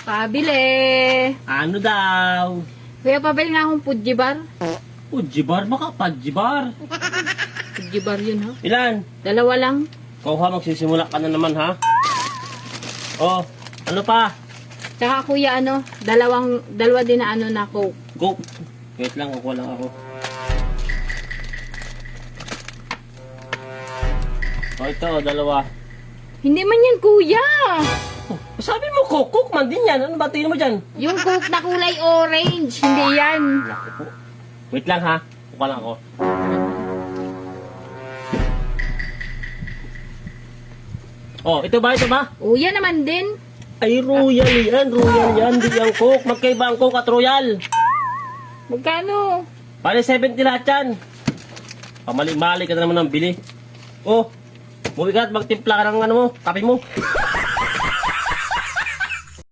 Pabili. Ano daw? Kuya, pabili nga akong Fujibar. Fujibar? Baka Fujibar. Fujibar yun, ha? Ilan? Dalawa lang. Ikaw ha, magsisimula ka na naman ha. Oh, ano pa? Tsaka kuya, dalawa din na na Coke. Go. Wait lang, kukuha lang ako. Oh, ito, dalawa. Hindi man yan, kuya. Oh, sabi mo, cook man din yan. Ano ba tingin mo dyan? Yung Coke na kulay orange. Hindi yan. Naku po. Wait lang ha, kukuha lang ako. Oh, ito ba? Kuya naman din. Ay, royal yan, Di ang cook. Magkaiba ang cook at royal. Magkano? Bale, 70 lahat yan. Pamali-mali ka na naman ng bili. Oh, muwi ka at magtimpla ka ng ano mo, kape mo.